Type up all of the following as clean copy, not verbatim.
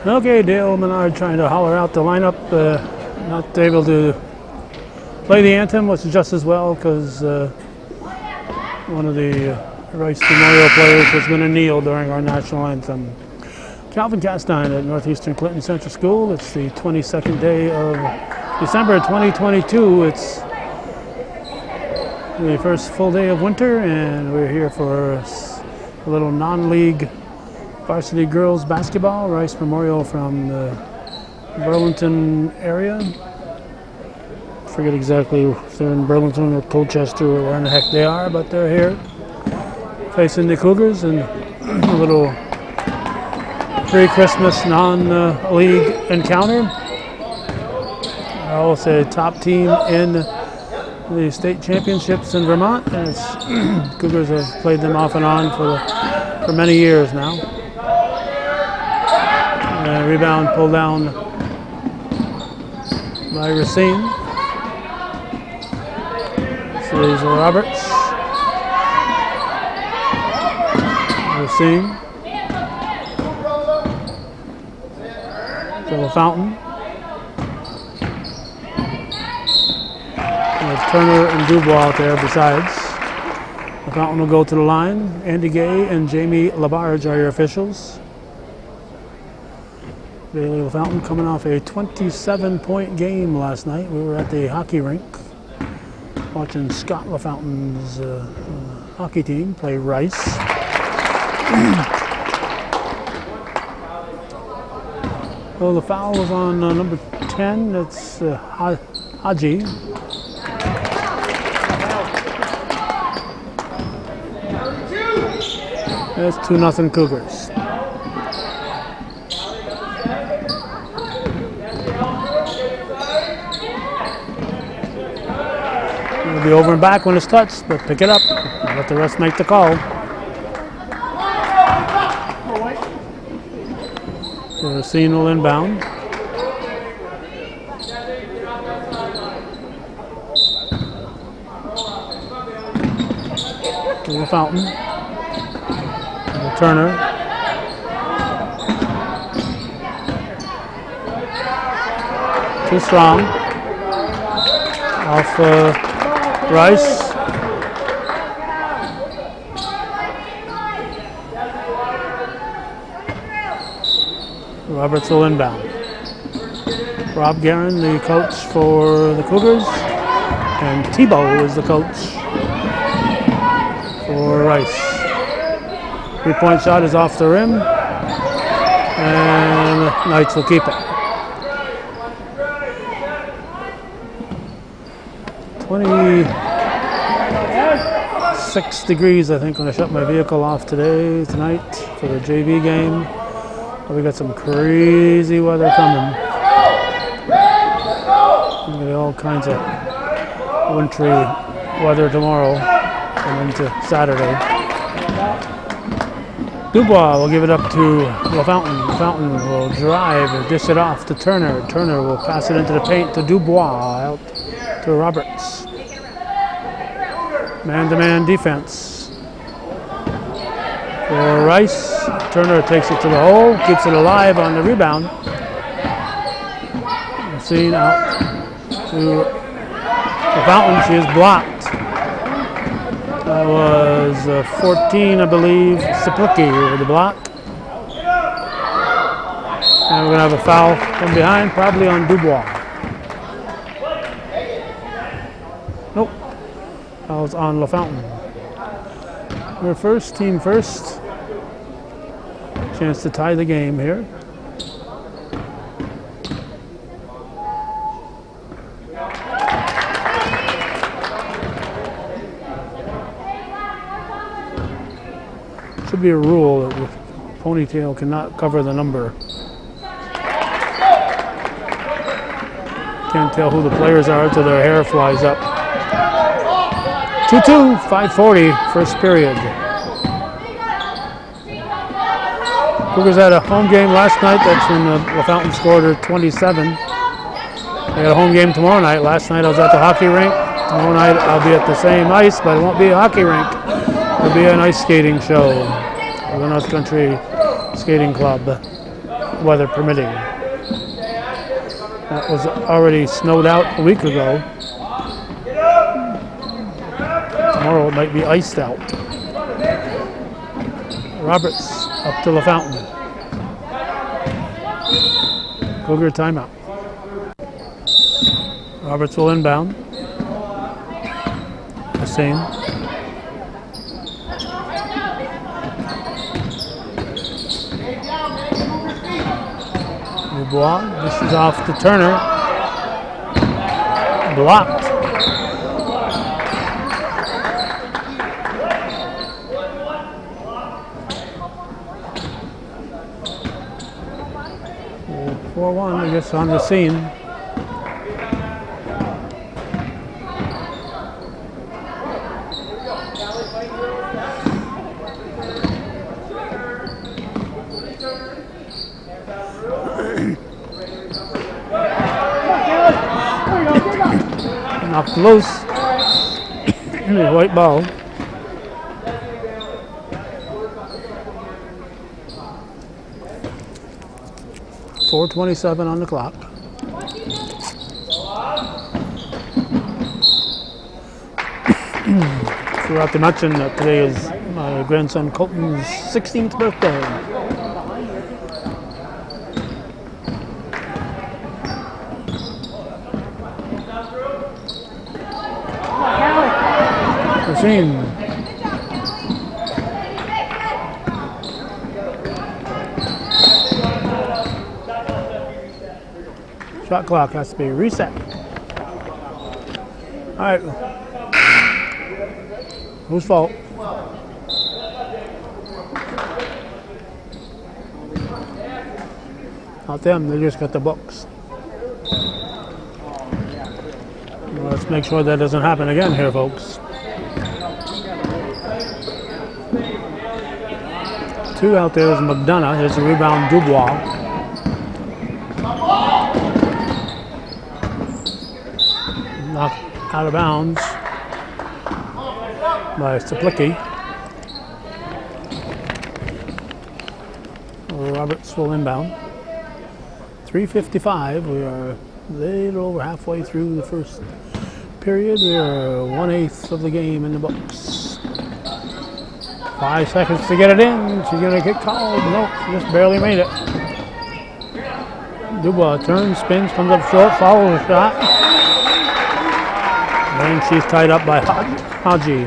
Okay, Dale Menard trying to holler out the lineup. Not able to play the anthem, which is just as well because one of the Rice Memorial players was going to kneel during our national anthem. Calvin Castine at Northeastern Clinton Central School. It's the 22nd day of December 2022. It's the first full day of winter, and we're here for a little non-league varsity girls basketball. Rice Memorial from the Burlington area. Forget exactly if they're in Burlington or Colchester or where in the heck they are, but they're here facing the Cougars in a little pre-Christmas non-league encounter. I will say top team in the state championships in Vermont, and it's Cougars have played them off and on for many years now. Rebound pulled down by Racine. So there's Roberts. Racine. So Fountain. There's Turner and Dubois out there besides. The Fountain will go to the line. Andy Gay and Jamie Labarge are your officials. Bailey Fountain coming off a 27-point game last night. We were at the hockey rink watching Scott LaFountain's hockey team play Rice. So the foul was on number 10. It's Haji. It's 2-0 Cougars. It'll be over and back when it's touched, but pick it up. Let the rest make the call. So Racine will inbound. To the Fountain. And Turner. Too strong. Off Rice. Roberts will inbound. Rob Guerin, the coach for the Cougars, and Tebow is the coach for Rice. 3-point shot is off the rim, and the Knights will keep it. 26 degrees, I think, when I shut my vehicle off tonight for the JV game. But we got some crazy weather coming. We got all kinds of wintry weather tomorrow and into Saturday. Dubois will give it up to LaFountain. LaFountain will drive and dish it off to Turner. Turner will pass it into the paint to Dubois, out to Roberts. Man-to-man defense for Rice. Turner takes it to the hole, keeps it alive on the rebound. Racine out to the Fountain. She is blocked. That was 14, I believe, Saplicki with the block. And we're going to have a foul from behind, probably on Dubois. Nope. Foul's on LaFountain. We're first, team first. Chance to tie the game here. Should be a rule that ponytail cannot cover the number. Can't tell who the players are until their hair flies up. 2-2, 5:40, first period. Cougars had a home game last night. That's when LaFountain scored her 27. They got a home game tomorrow night. Last night I was at the hockey rink. Tomorrow night I'll be at the same ice, but it won't be a hockey rink. It'll be an ice skating show for the North Country Skating Club, weather permitting. That was already snowed out a week ago. Tomorrow it might be iced out. Roberts up to LaFountain. Cougar timeout. Roberts will inbound. The same. Dubois, this is off to Turner. Blocked. Well, 4-1, I guess, on the scene. Knocked loose. White ball. .4:27 on the clock. Forgot to mention that today is my grandson Colton's 16th birthday. Machine. Shot clock has to be reset. All right. Whose fault? Not them, they just got the books. Well, let's make sure that doesn't happen again here, folks. 2 out there is McDonough. Here's the rebound, Dubois. Knocked out of bounds by Saplicki. Roberts will inbound. 3:55. We are a little over halfway through the first period. We are 1/8 of the game in the books. 5 seconds to get it in. She's going to get called. Nope, she just barely made it. Dubois turns, spins, comes up short, follows the shot. And she's tied up by Haji.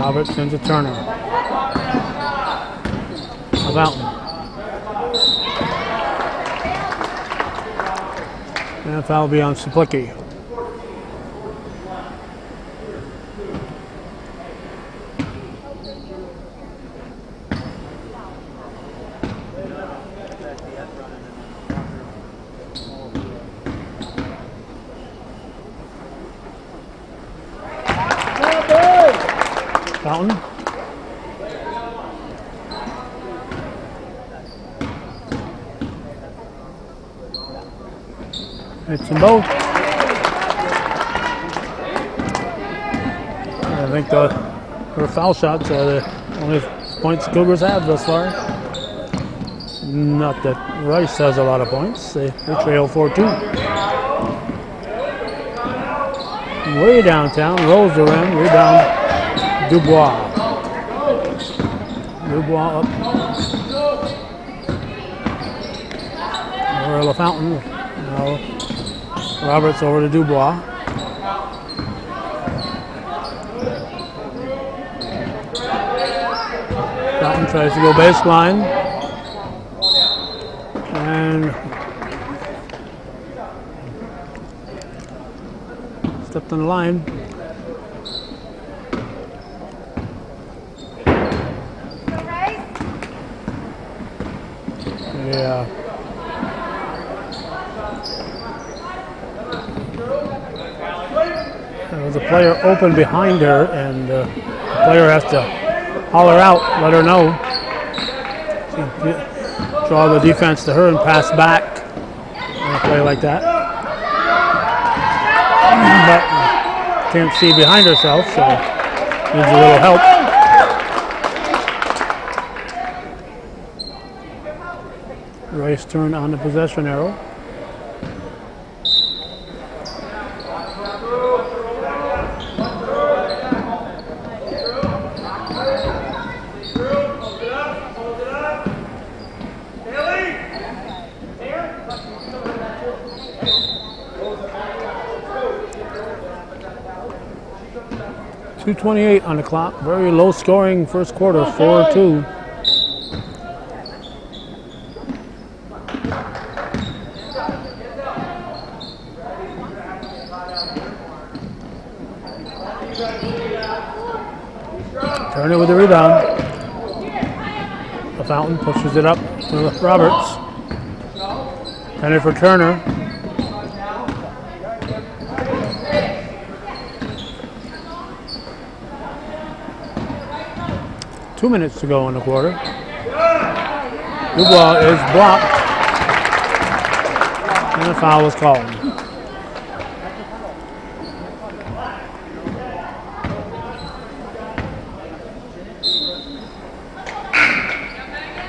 Roberts sends a Turner. Fountain. And foul will be on Saplicki. Fountain. Hits them both. I think her foul shots are the only points the Cougars have thus far. Not that Rice has a lot of points. They trail 4-2. Way downtown, rolls the rim, rebound, Dubois. Dubois up. Or LaFountain. No. Roberts over to Dubois. Fountain tries to go baseline. And stepped on the line. Yeah. There was a player open behind her, and the player has to holler out, let her know. Draw the defense to her and pass back on a play like that. But can't see behind herself, so needs a little help. Rice turn on the possession arrow. .228 on the clock. Very low scoring first quarter, 4-2. Turner with the rebound. The Fountain pushes it up to Roberts. Headed for Turner. Two minutes to go in the quarter. Dubois is blocked. And a foul is called.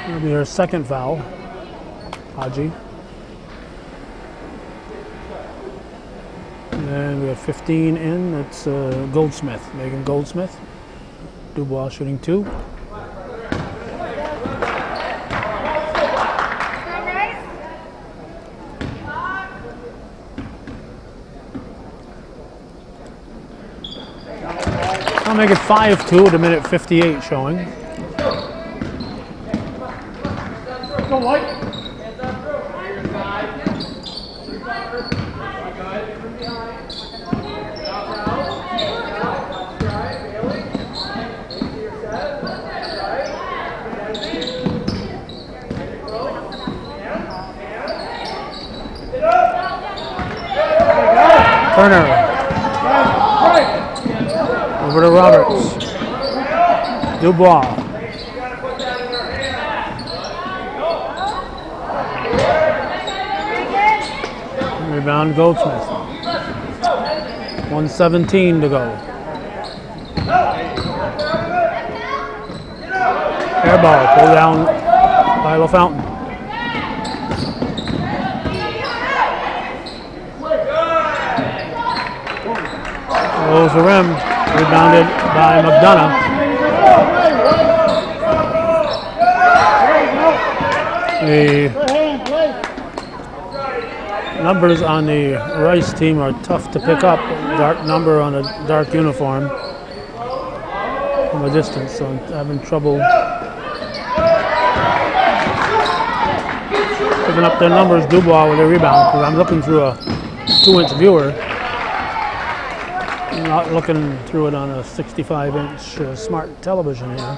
That'll be her second foul. Haji. And we have 15 in. That's Goldsmith, Megan Goldsmith. Dubois shooting 2. I'll make it 5-2 at a minute 58 showing. Go White. Turner. Over to Roberts. Dubois. Rebound Goldsmith. 1:17 to go. Air ball pulled down by LaFountain. Goes the rim. Rebounded by McDonough. The numbers on the Rice team are tough to pick up. Dark number on a dark uniform from a distance, so I'm having trouble picking up their numbers. Dubois with a rebound, because I'm looking through a 2-inch viewer. I'm not looking through it on a 65-inch smart television here.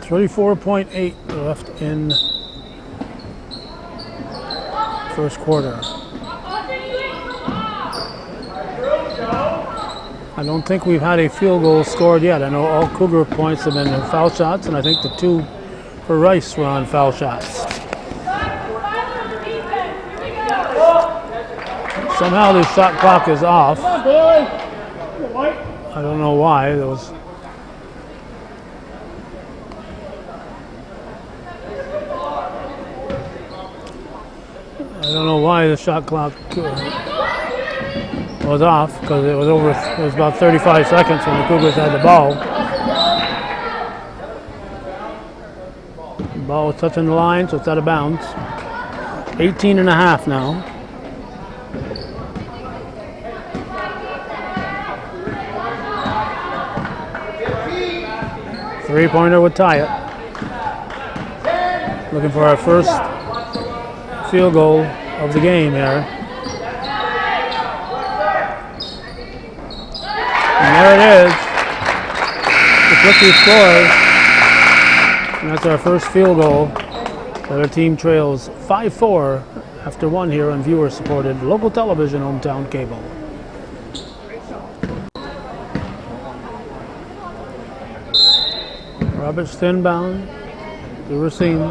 34.8 left in first quarter. I don't think we've had a field goal scored yet. I know all Cougar points have been foul shots, and I think the 2 for Rice were on foul shots. Somehow the shot clock is off. I don't know why. I don't know why the shot clock was off, because it was about 35 seconds when the Cougars had the ball. The ball was touching the line, so it's out of bounds. 18.5 now. Three-pointer would tie it. Looking for our first field goal of the game here. And there it is. The Flicky scores. And that's our first field goal. Our team trails 5-4 after one here on viewer-supported local television, Hometown Cable. Roberts inbound to Racine.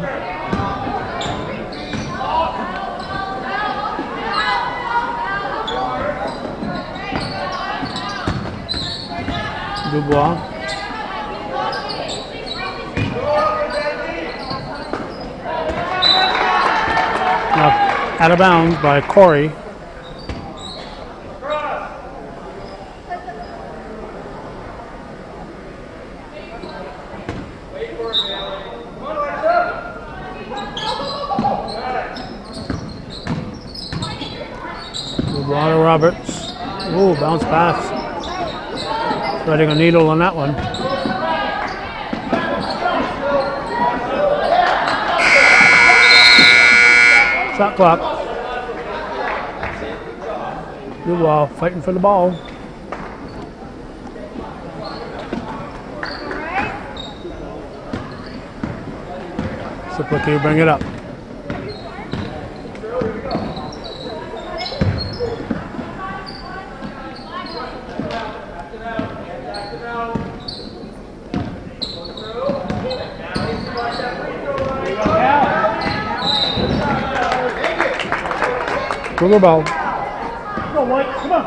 Dubois. Now out of bounds by Corey. Roberts. Ooh, bounce pass. Threading a needle on that one. Shot clock. Dubois fighting for the ball. Siplicki bring it up. Cougar ball. Come on, White. Come on.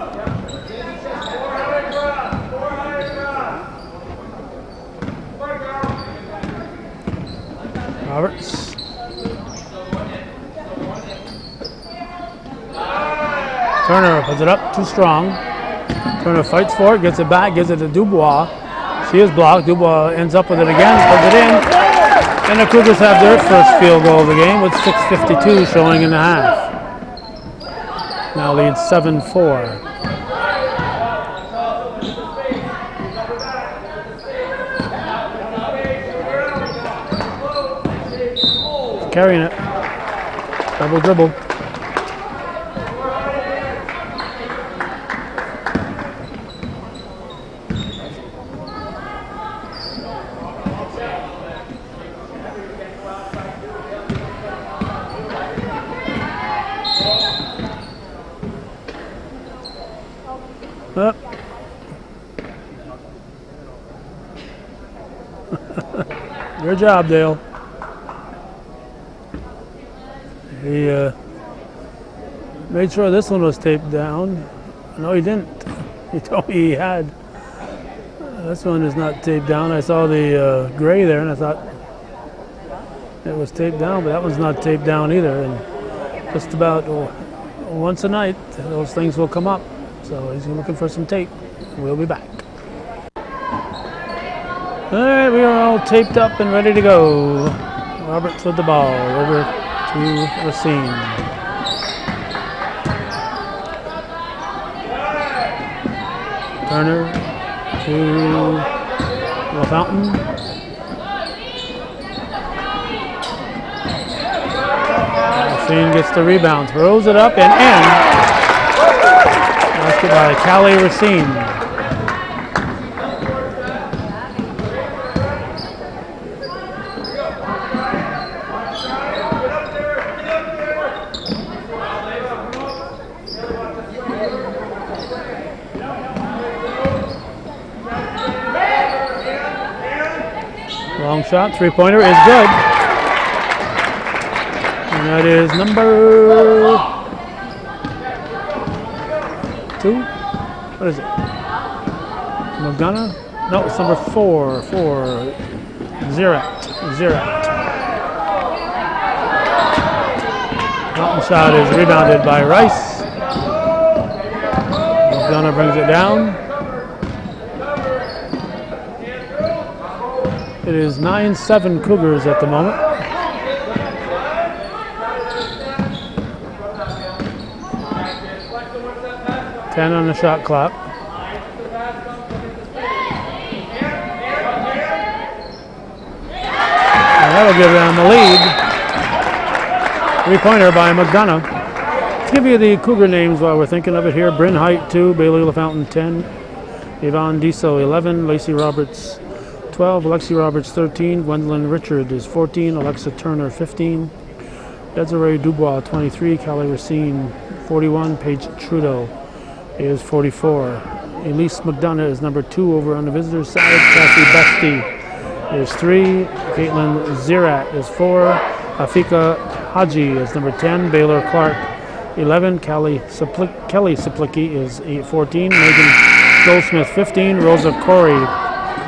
Roberts. Turner puts it up too strong. Turner fights for it, gets it back, gives it to Dubois. She is blocked. Dubois ends up with it again, puts it in. And the Cougars have their first field goal of the game with 6:52 showing in the half. Now leads 7-4. Carrying it. Double dribble. Up. Good job, Dale. He made sure this one was taped down. No, he didn't. He told me he had. This one is not taped down. I saw the gray there, and I thought it was taped down, but that one's not taped down either. And just about once a night, those things will come up. So he's looking for some tape. We'll be back. All right, we are all taped up and ready to go. Roberts with the ball over to Racine. Turner to LaFountain. Racine gets the rebound, throws it up and in. Basket by Callie Racine. Long shot, three-pointer is good. And that is number 2. What is it? McGonough? No, it's number 4. Zirat. Mountain shot is rebounded by Rice. McGonough brings it down. It is 9-7 Cougars at the moment. Ten on the shot clock. That'll give them the lead. 3-pointer by McDonough. Let's give you the Cougar names while we're thinking of it here. Bryn Height 2, Bailey LaFountain 10, Yvonne Diso 11, Lacey Roberts 12, Alexi Roberts 13, Gwendolyn Richard is 14, Alexa Turner 15, Desiree Dubois 23, Callie Racine 41, Paige Trudeau is 44. Elise McDonough is number 2 over on the visitors side. Cassie Besti is 3, Caitlin Zirat is 4, Afika Haji is number 10, Baylor Clark 11, Kelly Saplicki is 14, Megan Goldsmith 15, Rosa Corey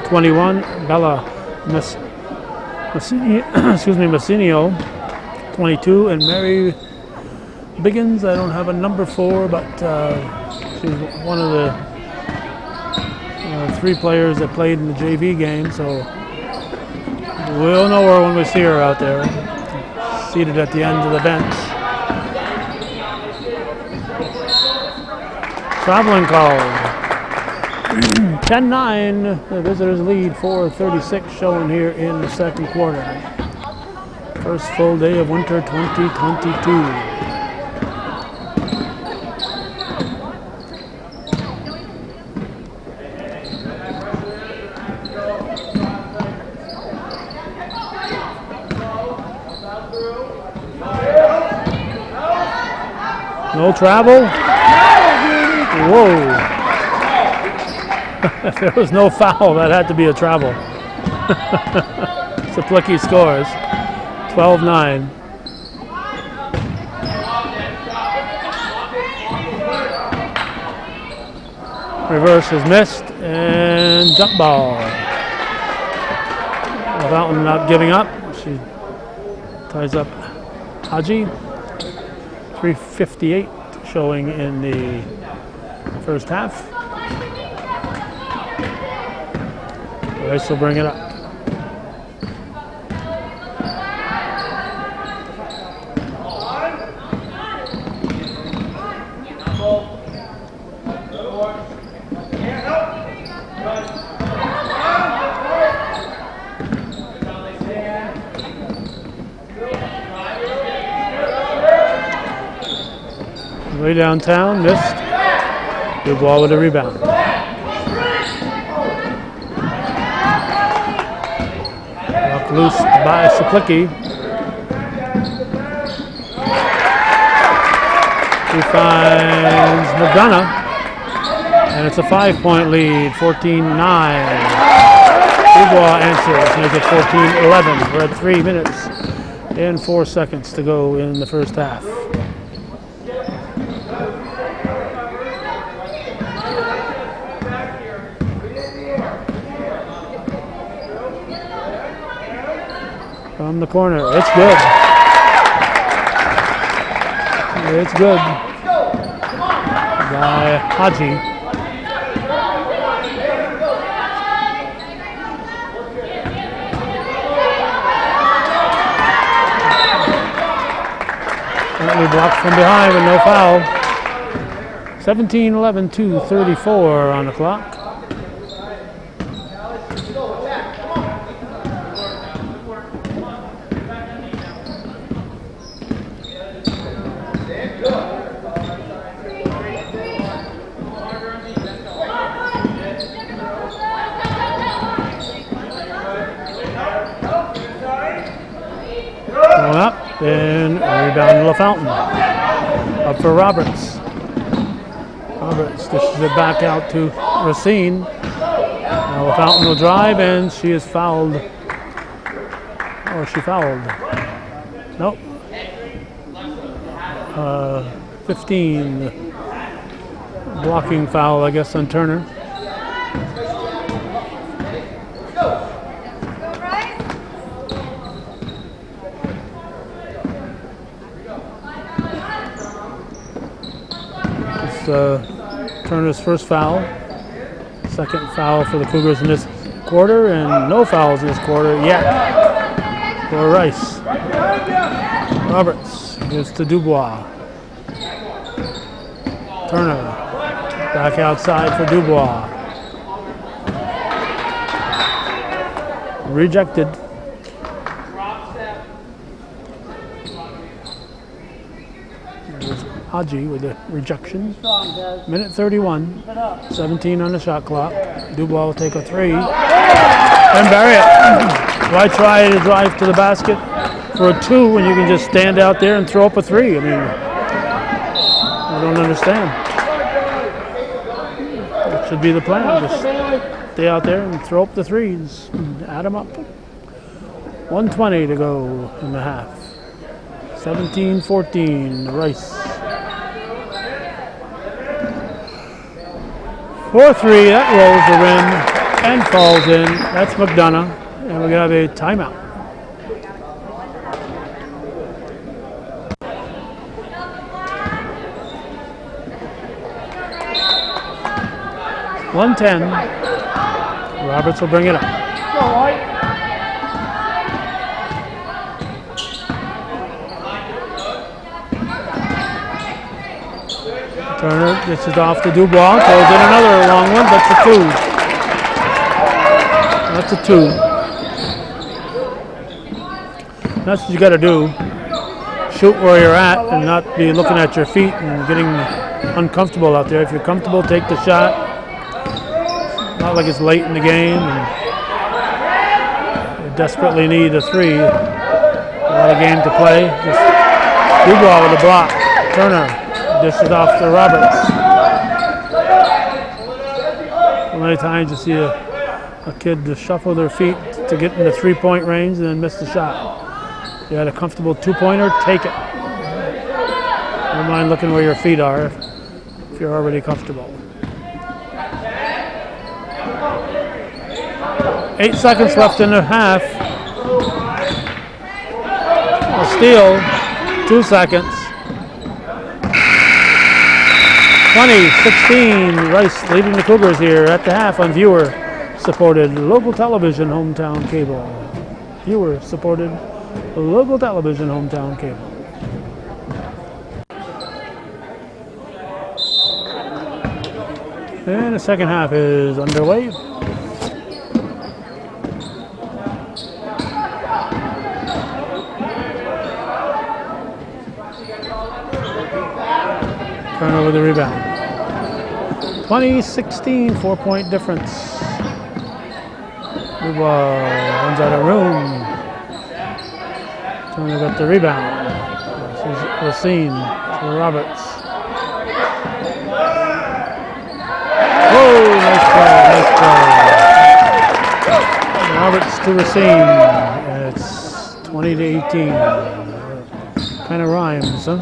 21, Bella Massinio 22, and Mary Biggins. I don't have a number for, but she's one of the 3 players that played in the JV game, so we'll know her when we see her out there, seated at the end of the bench. Traveling call. 10-9, the visitors lead, 4:36 showing here in the second quarter. First full day of winter 2022. No travel. Whoa. If there was no foul, that had to be a travel. Saplicki scores. 12-9. Reverse is missed, and jump ball. Fountain not giving up. She ties up Haji. 3:58 showing in the first half. Rice will bring it up. Way downtown, missed. Good ball with a rebound. Knocked loose by Saplicki. He finds McDonough, and it's a 5-point lead, 14-9. Dubois answers, make it 14-11. We're at 3 minutes and 4 seconds to go in the first half. From the corner, it's good. It's good. By Haji. Currently blocked from behind with no foul. 17-11, 2:34 on the clock. Up, then rebound to LaFountain. Up for Roberts. Roberts dishes it back out to Racine. Now LaFountain will drive, and she is fouled. Or she fouled. Nope. 15. Blocking foul, I guess, on Turner. Turner's first foul. Second foul for the Cougars in this quarter, and no fouls in this quarter yet for Rice. Roberts gives to Dubois. Turner back outside for Dubois. Haji with the rejection. Minute 31, 17 on the shot clock. Dubois will take a three and bury it. Why try to drive to the basket for a two when you can just stand out there and throw up a three? I mean, I don't understand. That should be the plan. Just stay out there and throw up the threes and add them up. 1:20 to go in the half. 17-14, Rice. 4-3, that rolls the rim and falls in. That's McDonough, and we're going to have a timeout. .110. Roberts will bring it up. Turner gets it off to Dubois, throws in another long one. That's a two. That's a two. That's what you got to do. Shoot where you're at and not be looking at your feet and getting uncomfortable out there. If you're comfortable, take the shot. Not like it's late in the game and you desperately need a three. A lot of game to play. Just Dubois with a block. Turner dishes off to Roberts. How many times you see a kid just shuffle their feet to get in the three-point range and then miss the shot? You had a comfortable two-pointer, take it. Don't mind looking where your feet are if you're already comfortable. 8 seconds left in the half. A steal, 2 seconds. 20-16, Rice leading the Cougars here at the half on viewer-supported local television hometown cable. Viewer-supported local television hometown cable. And the second half is underway. Turner with the rebound. 20-16, 4-point difference. Runs out of room. Turner got the rebound. This is Racine to Roberts. Oh, nice play. Roberts to Racine. And it's 20-18. Kind of rhymes, huh?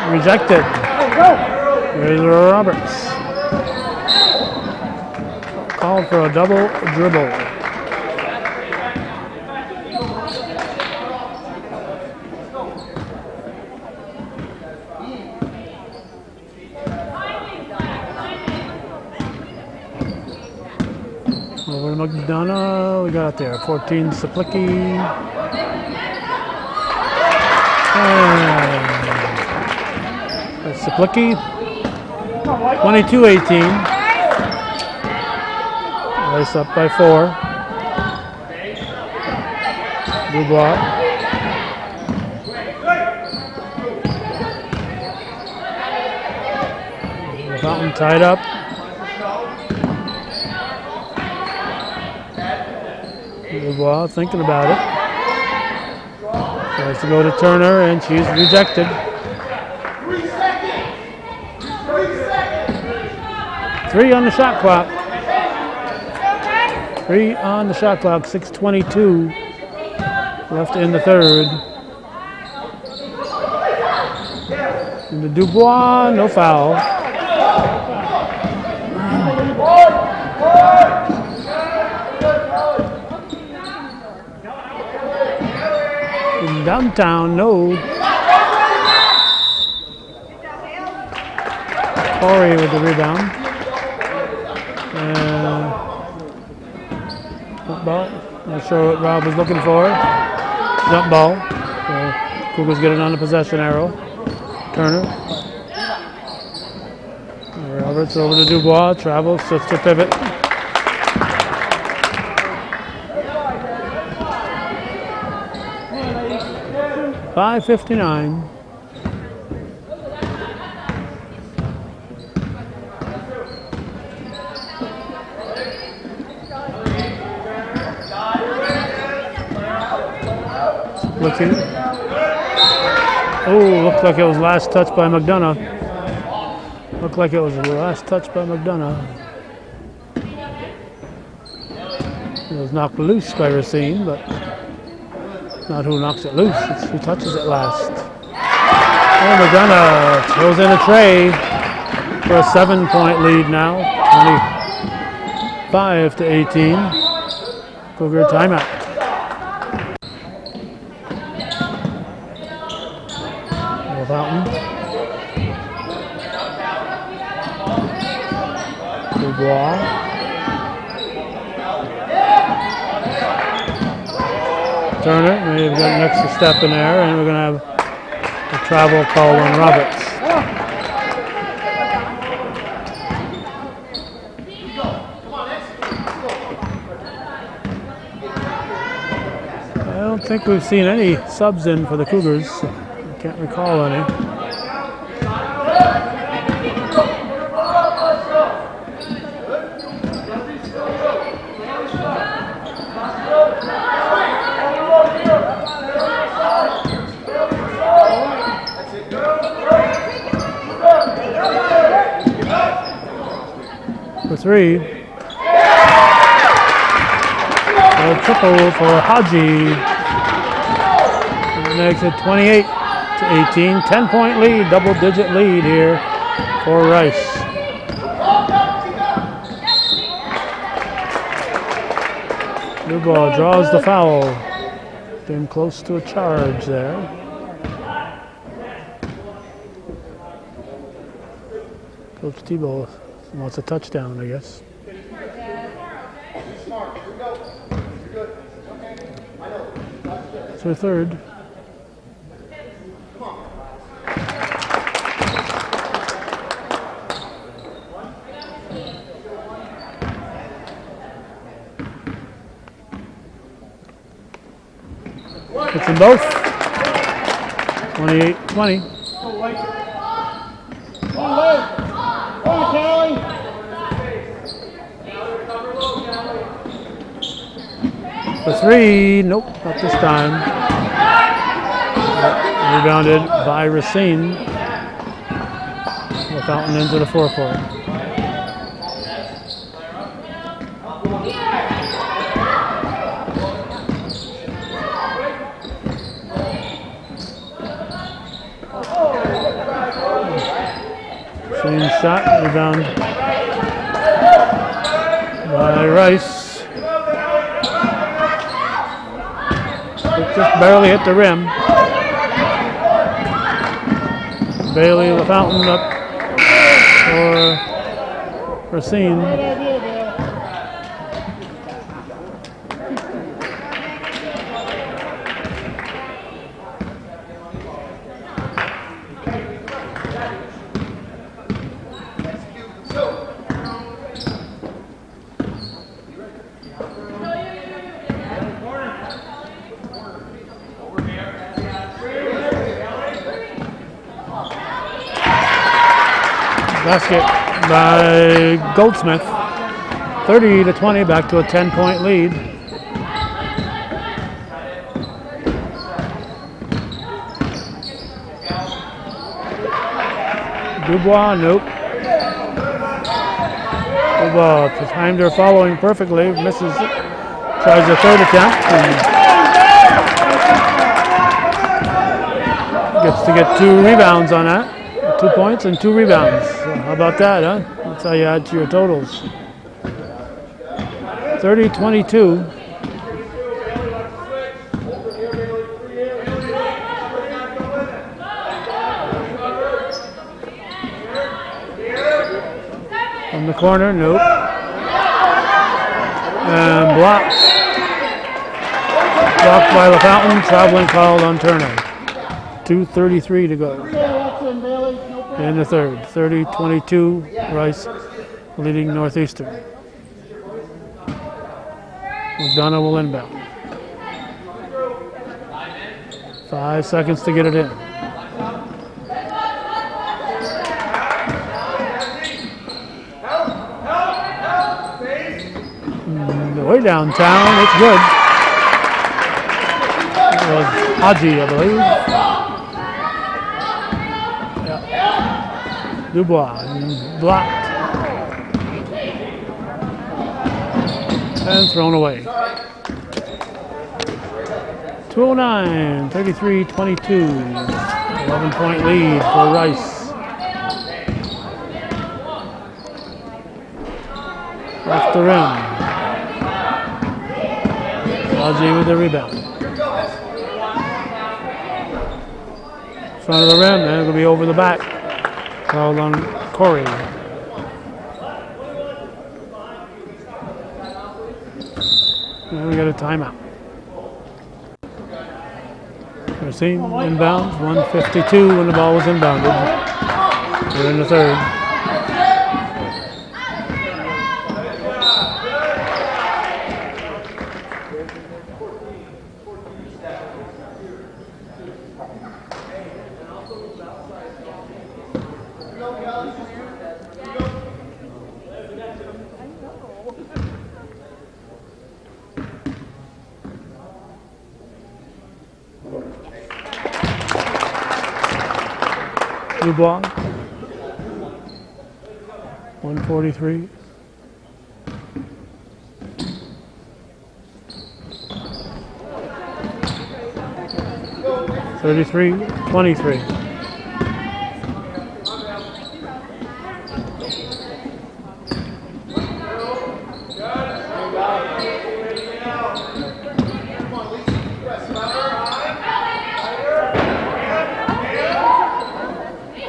Rejected. Here's Roberts. Called for a double dribble. Over to McDonough. We got it there. 14 Saplicki. Saplicki, 22-18. Rice up by 4. Dubois. Fountain tied up. Dubois thinking about it. Tries to go to Turner and she's rejected. 3 on the shot clock. 3 on the shot clock. 6:22 left in the third. And the Dubois, no foul. In downtown, no. Corey with the rebound. Ball. Not sure what Rob was looking for. Jump ball. Cougars get it on the possession arrow. Turner. Roberts over to Dubois. Travels, switch to pivot. 5:59. Looking. Oh, looked like it was last touch by McDonough. Looked like it was the last touch by McDonough. It was knocked loose by Racine, but not who knocks it loose, it's who touches it last. And McDonough throws in a tray for a 7-point lead now, 25-18. Cougar timeout. Fountain. Dubois. Turner may have got an extra step in there, and we're going to have a travel call on Roberts. I don't think we've seen any subs in for the Cougars. Can't recall any. For three. A triple for Haji. Makes it 28-18. 10-point lead, double-digit lead here for Rice. Dubois draws the foul. Getting close to a charge there. Coach Tebow wants a touchdown, I guess. It's her third. Hits them both. 28-20. For three, nope, not this time. Rebounded by Racine. The Fountain into the forecourt. Racine shot, rebound by Rice. It just barely hit the rim. Bailey, the Fountain up for Racine. Basket by Goldsmith. 30-20, back to a 10-point lead. Dubois, nope. Dubois timed her following perfectly, misses it. Tries a third attempt and gets to get 2 rebounds on that. 2 points and 2 rebounds. So how about that, huh? That's how you add to your totals. 30-22. From the corner, nope. And blocked. Blocked by the Fountain, traveling foul on Turner. 2:33 to go. In the third, 30-22, Rice leading Northeastern. McDonough will inbound. 5 seconds to get it in. Way downtown, it's good. It was Haji, I believe. Yeah. Dubois, blocked. And thrown away. 209, 33-22. 11-point lead for Rice. Off the rim. Haji with the rebound. Front of the rim, and it'll be over the back. Fouled on Corey. And we got a timeout. Racine inbounds, 1:52 when the ball was inbounded. We're in the third. Dubois, 143. (33-23).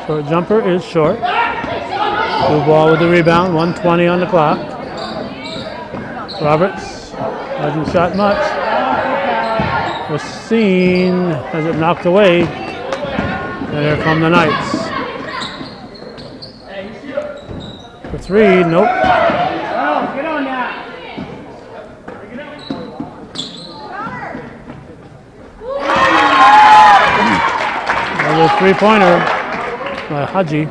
Short jumper is short. Dubois with the rebound, 1:20 on the clock. Roberts hasn't shot much. Racine has it knocked away. And here come the Knights. For three, nope. Get on now. Another three-pointer by Haji.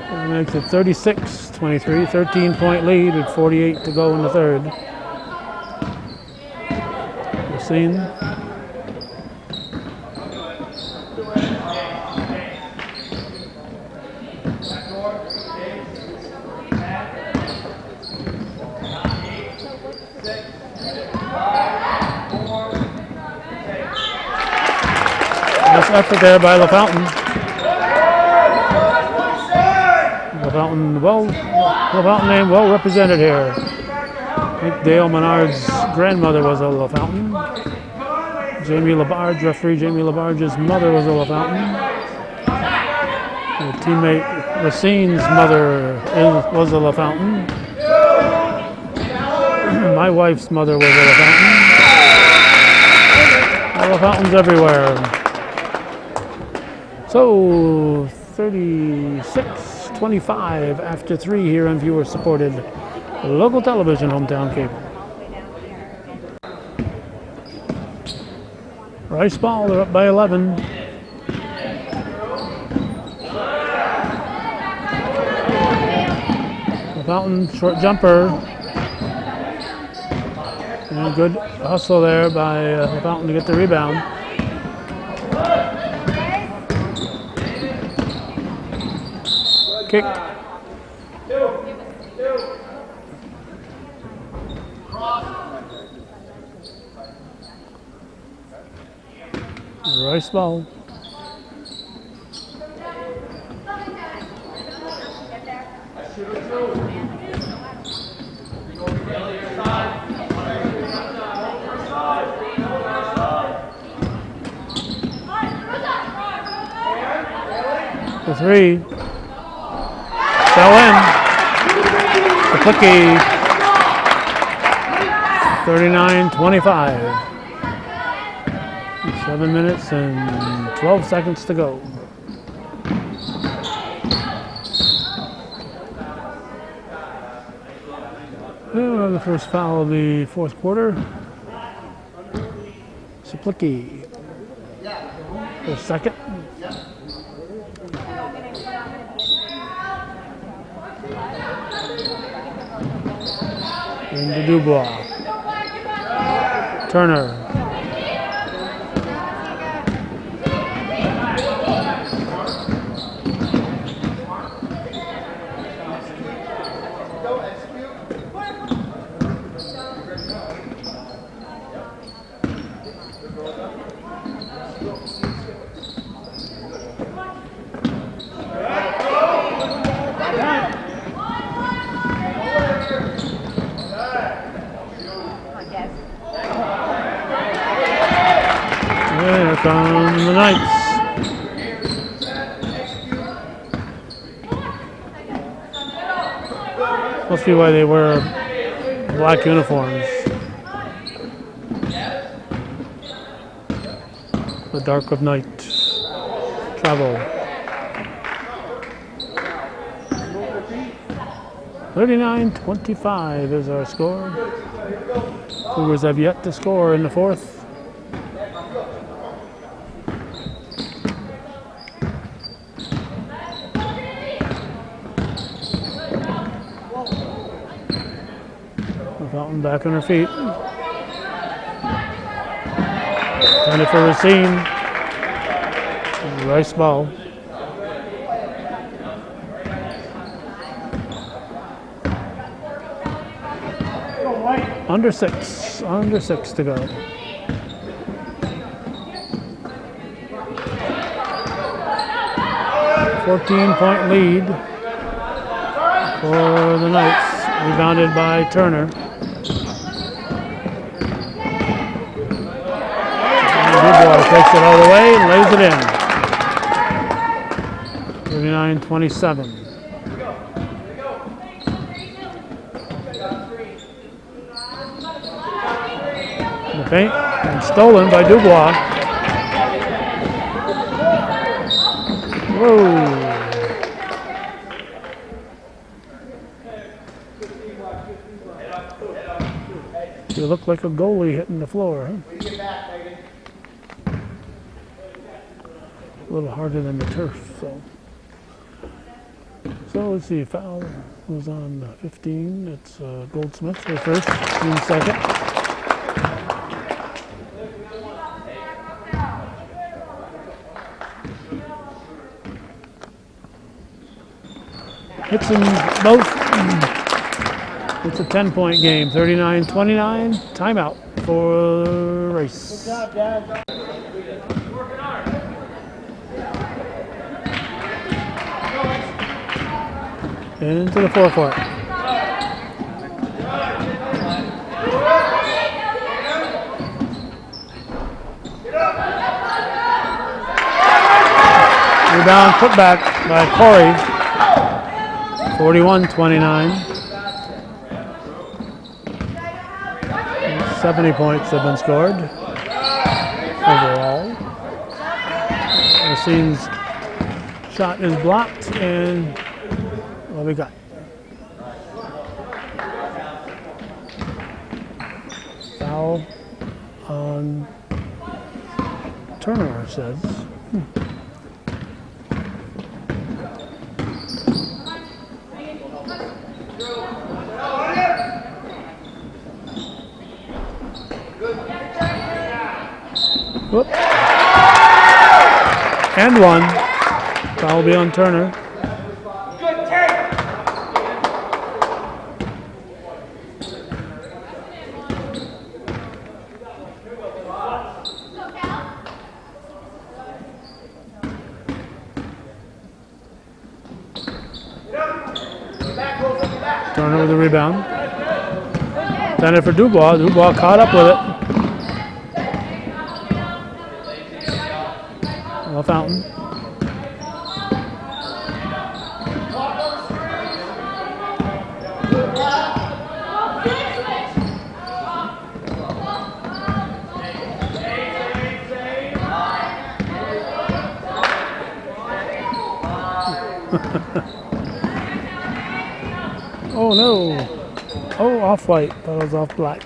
That makes it 36-23, 13-point lead with 48 to go in the third. Racine. Nice effort there by LaFountain. LaFountain name well represented here. I think Dale Menard's grandmother was a LaFountain. Jamie Labarge, referee Jamie Labarge's mother was a LaFountain. And teammate Racine's mother was a LaFountain. My wife's mother was a LaFountain. LaFountains everywhere. So 36-25 after three here on viewer-supported local television, Hometown Cable. Rice ball, they're up by 11. LaFountain, short jumper. And good hustle there by LaFountain to get the rebound. Kick. Rice ball. The three. Fell in. The Clicky. 39-25. 7 minutes and 12 seconds to go. We'll have the first foul of the fourth quarter. Plicky for second. Into Dubois. Turner. Here come the Knights. Must be why they wear black uniforms. The dark of night. Travel. 39-25 is our score. Cougars have yet to score in the fourth. Fountain back on her feet. Time for Racine. Rice ball. Under six to go. $14-point lead for the Knights. Rebounded by Turner. Dubois takes it all the way and lays it in. 39-27. The paint and stolen by Dubois. Whoa. You look like a goalie hitting the floor, huh? A little harder than the turf, so let's see. Foul was on 15. It's Goldsmith for first, in second. Hits them both. It's a 10-point game. 39-29. Timeout for Rice. Good job, Dad. Into the forecourt. Rebound put back by Corey. 41-29. 70 points have been scored overall. Racine's shot is blocked, and what we got? Foul on Turner, says. Whoop. And one. Foul will be on Turner. Turner with the rebound. Then it for Dubois. Dubois caught up with it. Fountain. Oh no. Oh, off white. That was off black.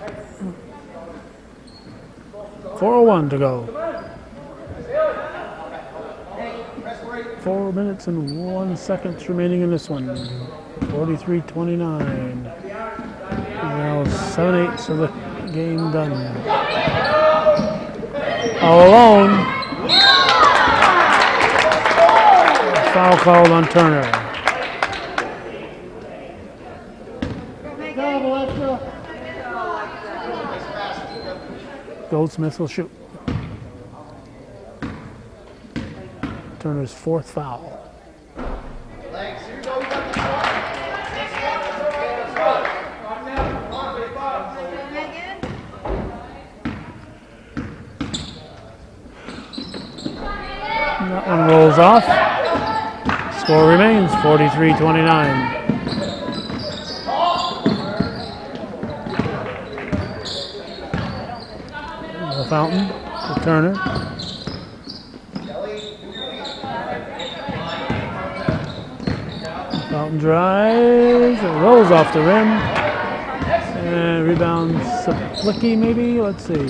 4:01 to go. 4 minutes and 1 second remaining in this one. 43-29. Now 7/8 of the game done. All alone. Foul called on Turner. Goldsmith will shoot. Turner's 4th foul. That one rolls off. Score remains 43-29. Fountain to Turner. Fountain drives, it rolls off the rim, and rebounds Splicky maybe, let's see.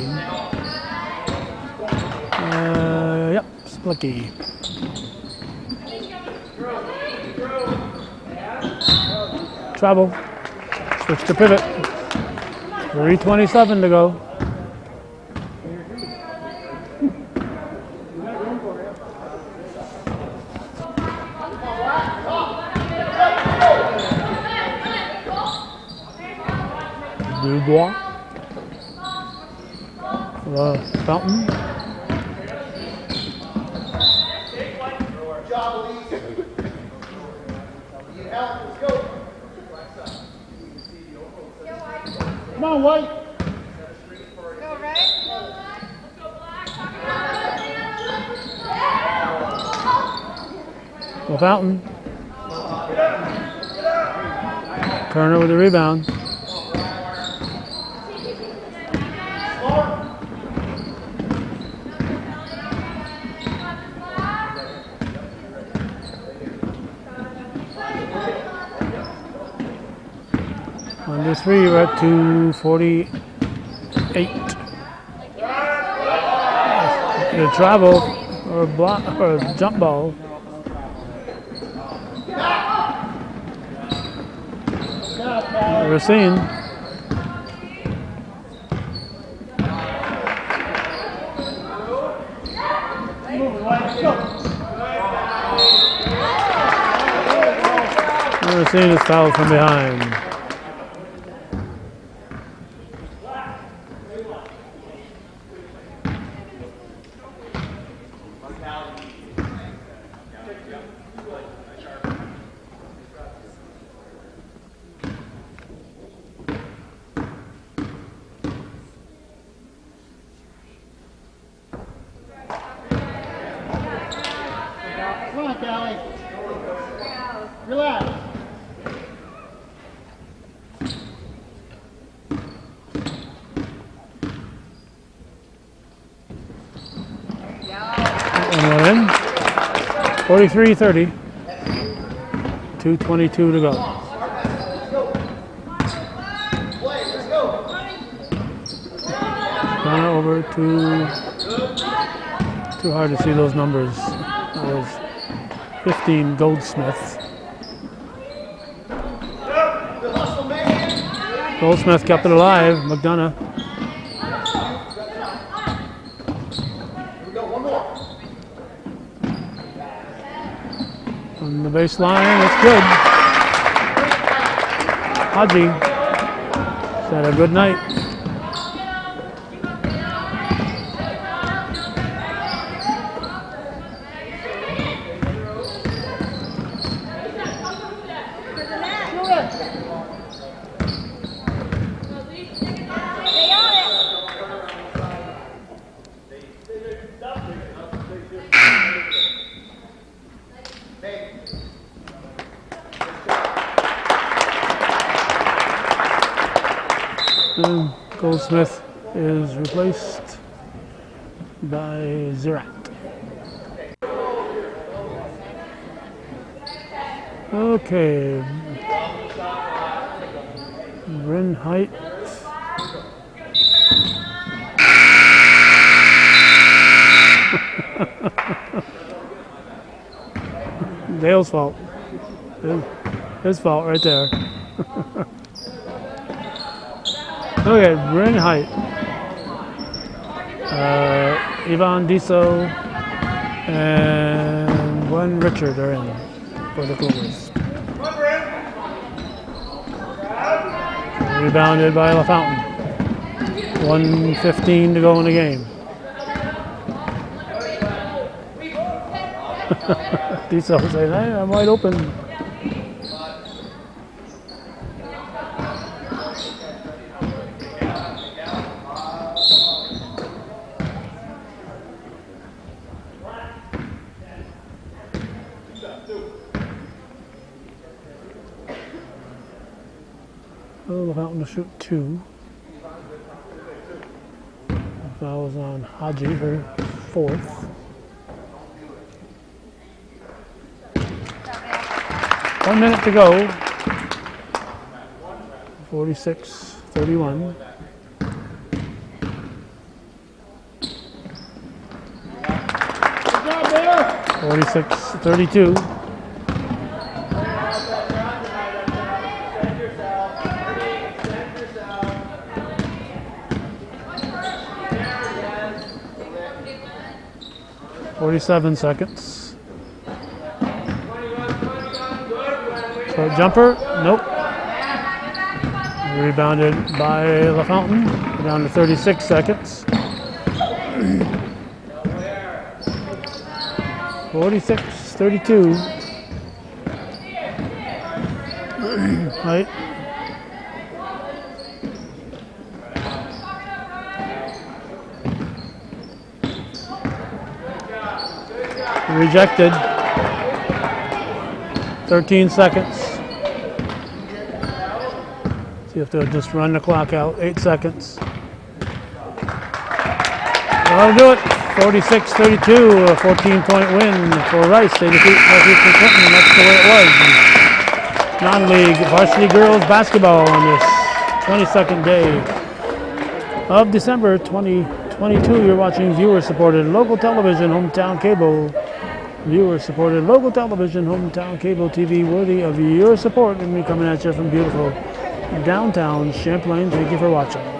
Yep, Splicky. Travel, switch to pivot, 3:27 to go. Dubois. Fountain. Come on, White. Go right. Well, Fountain. Turner with the rebound. Under 3, we're at 2:48. The travel or a block or a jump ball. We're seeing. We're seeing this foul from behind. Come on, Callie. Relax. And one in. 43-30. 2:22 to go. Down over to. Too hard to see those numbers. That was 15 Goldsmith. Goldsmith kept it alive. McDonough. On the baseline, it's good. Haji said a good night. And Goldsmith is replaced by Zirat. Okay. Bryn Height. Dale's fault. His fault right there. Okay, Bryn Height. Yvonne Diso and Gwen Richard are in for the Cougars. Rebounded by LaFountain. 1:15 to go in the game. Diso saying, hey, I'm wide open. LaFountain to shoot 2. Fouls on Haji, her 4th. 1 minute to go. 46-31. Good job, Bear. 46-32. Forty-seven seconds. So jumper, nope. Rebounded by LaFountain, down to 36 seconds. 46-32. Right. Rejected. 13 seconds. See if they'll just run the clock out. 8 seconds. That'll do it. 46-32, a 14-point win for Rice. They defeat Northeastern Clinton, and that's the way it was. Non-league varsity girls basketball on this 22nd day of December 2022. You're watching viewer-supported local television, hometown cable. Viewer-supported local television, hometown cable TV, worthy of your support. And we're coming at you from beautiful downtown Champlain. Thank you for watching.